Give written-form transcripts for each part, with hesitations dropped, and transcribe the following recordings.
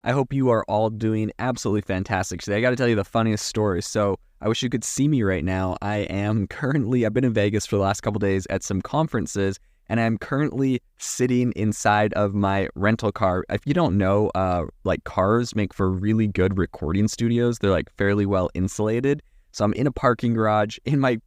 I hope you are all doing absolutely fantastic today. I got to tell you the funniest story. So I wish you could see me right now. I've been in Vegas for the last couple days at some conferences, and I'm currently sitting inside of my rental car. If you don't know, cars make for really good recording studios. They're like fairly well insulated. So I'm in a parking garage in my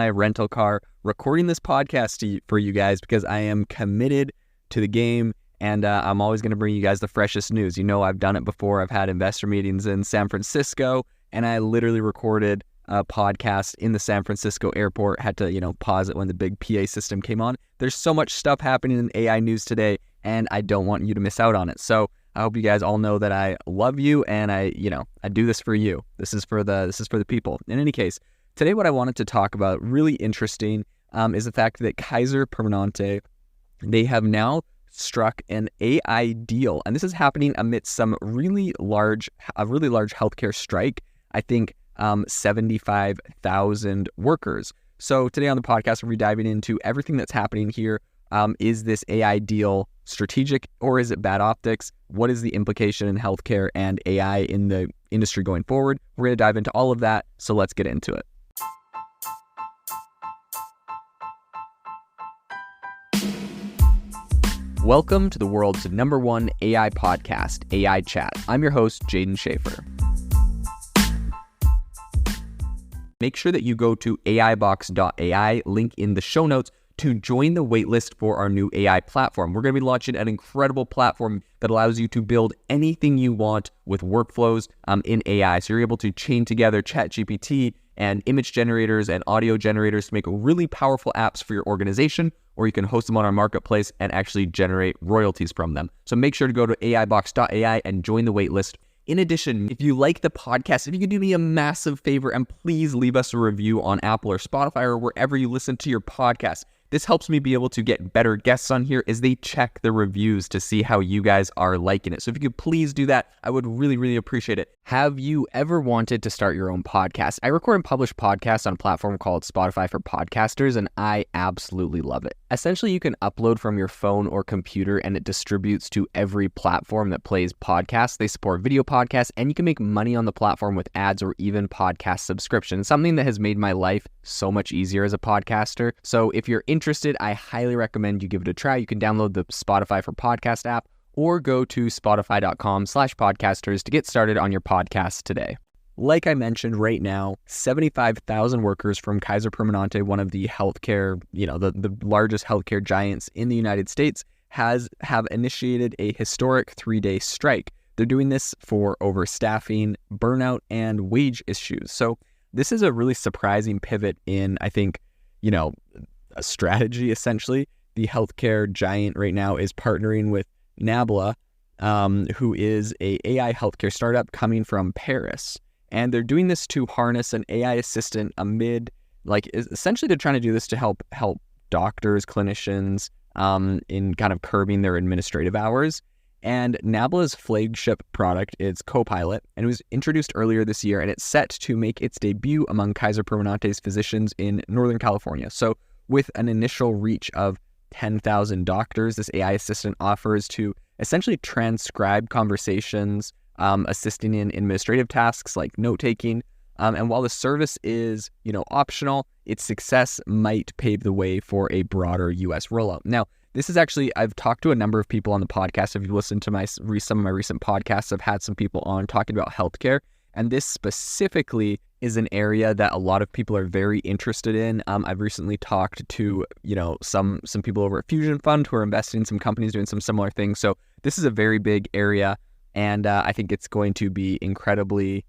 rental car recording this podcast for you guys because I am committed to the game. And I'm always going to bring you guys the freshest news. You know, I've done it before. I've had investor meetings in San Francisco, and I literally recorded a podcast in the San Francisco airport. Had to, pause it when the big PA system came on. There's so much stuff happening in AI news today, and I don't want you to miss out on it. So I hope you guys all know that I love you, and I do this for you. This is for the people. In any case, today what I wanted to talk about, really interesting, is the fact that Kaiser Permanente, they have now struck an AI deal, and this is happening amidst some really large healthcare strike. I think 75,000 workers. So today on the podcast, we'll be diving into everything that's happening here. Is this AI deal strategic, or is it bad optics? What is the implication in healthcare and AI in the industry going forward? We're going to dive into all of that, so let's get into it. Welcome to the world's #1 AI podcast, AI Chat. I'm your host, Jaden Schaefer. Make sure that you go to AIbox.ai, link in the show notes, to join the waitlist for our new AI platform. We're going to be launching an incredible platform that allows you to build anything you want with workflows in AI. So you're able to chain together ChatGPT and image generators and audio generators to make really powerful apps for your organization, or you can host them on our marketplace and actually generate royalties from them. So make sure to go to AIbox.ai and join the waitlist. In addition, if you like the podcast, if you could do me a massive favor and please leave us a review on Apple or Spotify or wherever you listen to your podcast. This helps me be able to get better guests on here as they check the reviews to see how you guys are liking it. So if you could please do that, I would really, really appreciate it. Have you ever wanted to start your own podcast? I record and publish podcasts on a platform called Spotify for Podcasters, and I absolutely love it. Essentially, you can upload from your phone or computer, and it distributes to every platform that plays podcasts. They support video podcasts, and you can make money on the platform with ads or even podcast subscriptions, something that has made my life so much easier as a podcaster. So if you're interested, I highly recommend you give it a try. You can download the Spotify for Podcast app or go to spotify.com/podcasters to get started on your podcast today. Like I mentioned, right now, 75,000 workers from Kaiser Permanente, one of the healthcare, the largest healthcare giants in the United States, have initiated a historic 3-day strike. They're doing this for overstaffing, burnout, and wage issues. So this is a really surprising pivot in, I think, a strategy, essentially. The healthcare giant right now is partnering with Nabla, who is a AI healthcare startup coming from Paris. And they're doing this to harness an AI assistant essentially they're trying to do this to help doctors, clinicians, in kind of curbing their administrative hours. And Nabla's flagship product is Copilot, and it was introduced earlier this year, and it's set to make its debut among Kaiser Permanente's physicians in Northern California. So with an initial reach of 10,000 doctors, this AI assistant offers to essentially transcribe conversations, assisting in administrative tasks like note-taking. And while the service is, optional, its success might pave the way for a broader U.S. rollout. Now, this is actually, I've talked to a number of people on the podcast. If you listen to some of my recent podcasts, I've had some people on talking about healthcare. And this specifically is an area that a lot of people are very interested in. I've recently talked to, some people over at Fusion Fund who are investing in some companies doing some similar things. So this is a very big area. And I think it's going to be incredibly,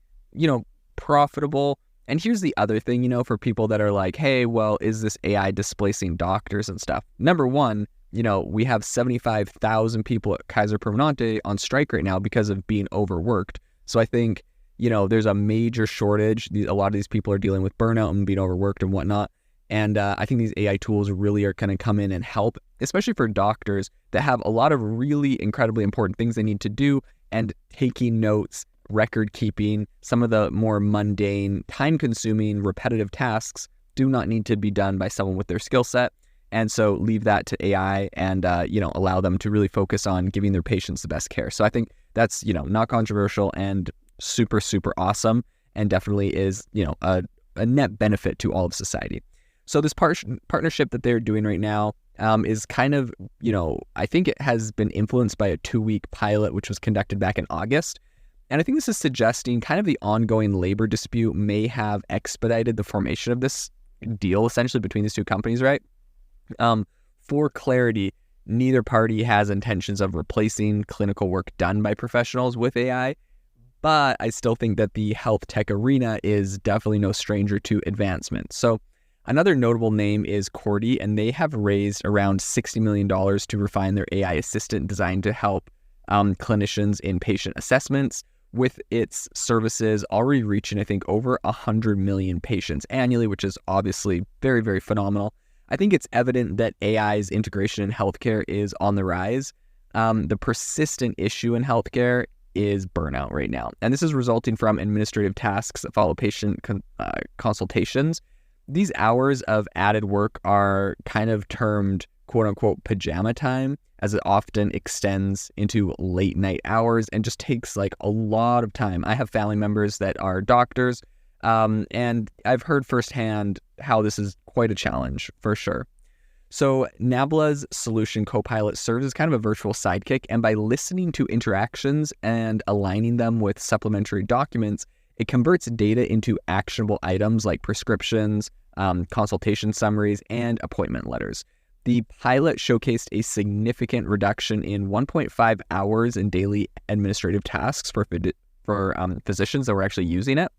profitable. And here's the other thing, for people that are like, hey, well, is this AI displacing doctors and stuff? Number one, we have 75,000 people at Kaiser Permanente on strike right now because of being overworked. So I think, there's a major shortage. A lot of these people are dealing with burnout and being overworked and whatnot. And I think these AI tools really are going to come in and help, especially for doctors that have a lot of really incredibly important things they need to do, and taking notes, record keeping, some of the more mundane, time-consuming, repetitive tasks do not need to be done by someone with their skill set. And so leave that to AI and, allow them to really focus on giving their patients the best care. So I think that's, not controversial and super, super awesome, and definitely is, a net benefit to all of society. So this partnership that they're doing right now is kind of, I think it has been influenced by a 2-week pilot, which was conducted back in August. And I think this is suggesting kind of the ongoing labor dispute may have expedited the formation of this deal, essentially, between these two companies, right? For clarity, neither party has intentions of replacing clinical work done by professionals with AI, but I still think that the health tech arena is definitely no stranger to advancement. So another notable name is Cordy, and they have raised around $60 million to refine their AI assistant designed to help clinicians in patient assessments, with its services already reaching, I think, over 100 million patients annually, which is obviously very, very phenomenal. I think it's evident that AI's integration in healthcare is on the rise. The persistent issue in healthcare is burnout right now. And this is resulting from administrative tasks that follow patient consultations. These hours of added work are kind of termed quote unquote pajama time, as it often extends into late night hours and just takes like a lot of time. I have family members that are doctors, and I've heard firsthand how this is quite a challenge for sure. So Nabla's solution Copilot serves as kind of a virtual sidekick, and by listening to interactions and aligning them with supplementary documents, it converts data into actionable items like prescriptions, consultation summaries, and appointment letters. The pilot showcased a significant reduction in 1.5 hours in daily administrative tasks for physicians that were actually using it.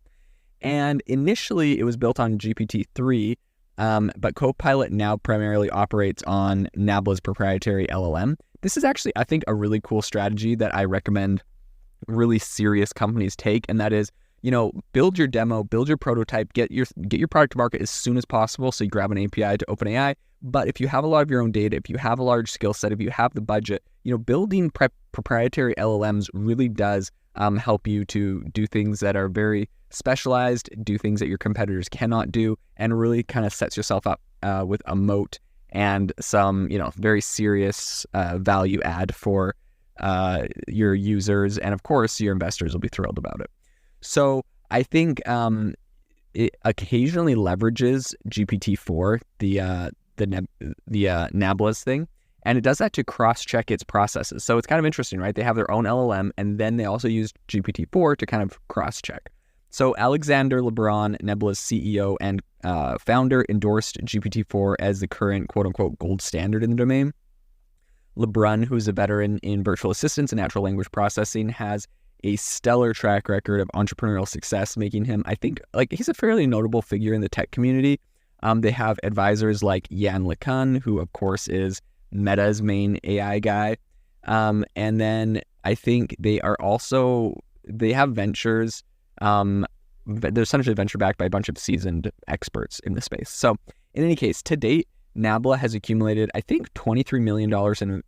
And initially, it was built on GPT-3, but Copilot now primarily operates on Nabla's proprietary LLM. This is actually, I think, a really cool strategy that I recommend really serious companies take, and that is, build your demo, build your prototype, get your product to market as soon as possible. So you grab an API to OpenAI. But if you have a lot of your own data, if you have a large skill set, if you have the budget, building proprietary LLMs really does help you to do things that are very specialized, do things that your competitors cannot do, and really kind of sets yourself up with a moat and some, very serious value add for your users. And of course, your investors will be thrilled about it. So I think it occasionally leverages GPT-4, the Nabla's thing, and it does that to cross-check its processes. So it's kind of interesting, right? They have their own LLM, and then they also use GPT-4 to kind of cross-check. So Alexander Lebron, Nabla's CEO and founder, endorsed GPT-4 as the current quote-unquote gold standard in the domain. Lebron, who's a veteran in virtual assistants and natural language processing, has a stellar track record of entrepreneurial success, making him, I think, he's a fairly notable figure in the tech community. They have advisors like Yan LeCun, who of course is Meta's main AI guy. And then I think they have ventures. They're essentially venture backed by a bunch of seasoned experts in the space. So in any case, to date, Nabla has accumulated, I think, $23 million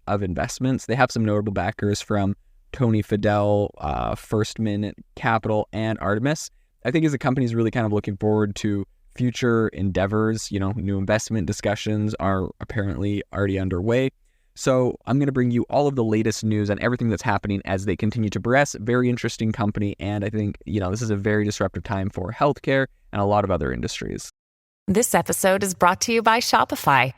of investments. They have some notable backers from Tony Fadell, First Minute Capital, and Artemis. I think as the company is really kind of looking forward to future endeavors, new investment discussions are apparently already underway. So I'm going to bring you all of the latest news on everything that's happening as they continue to progress. Very interesting company. And I think, this is a very disruptive time for healthcare and a lot of other industries. This episode is brought to you by Shopify.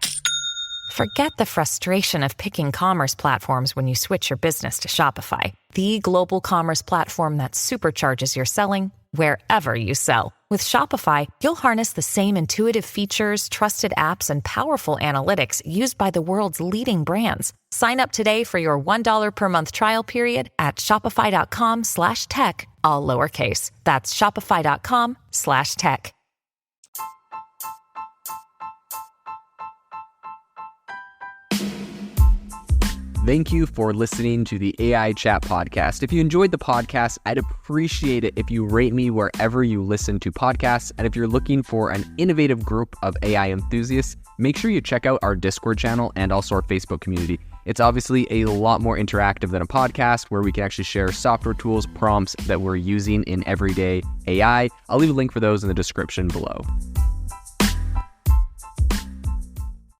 Forget the frustration of picking commerce platforms when you switch your business to Shopify, the global commerce platform that supercharges your selling wherever you sell. With Shopify, you'll harness the same intuitive features, trusted apps, and powerful analytics used by the world's leading brands. Sign up today for your $1 per month trial period at shopify.com/tech, all lowercase. That's shopify.com/tech. Thank you for listening to the AI Chat Podcast. If you enjoyed the podcast, I'd appreciate it if you rate me wherever you listen to podcasts. And if you're looking for an innovative group of AI enthusiasts, make sure you check out our Discord channel and also our Facebook community. It's obviously a lot more interactive than a podcast, where we can actually share software tools, prompts that we're using in everyday AI. I'll leave a link for those in the description below.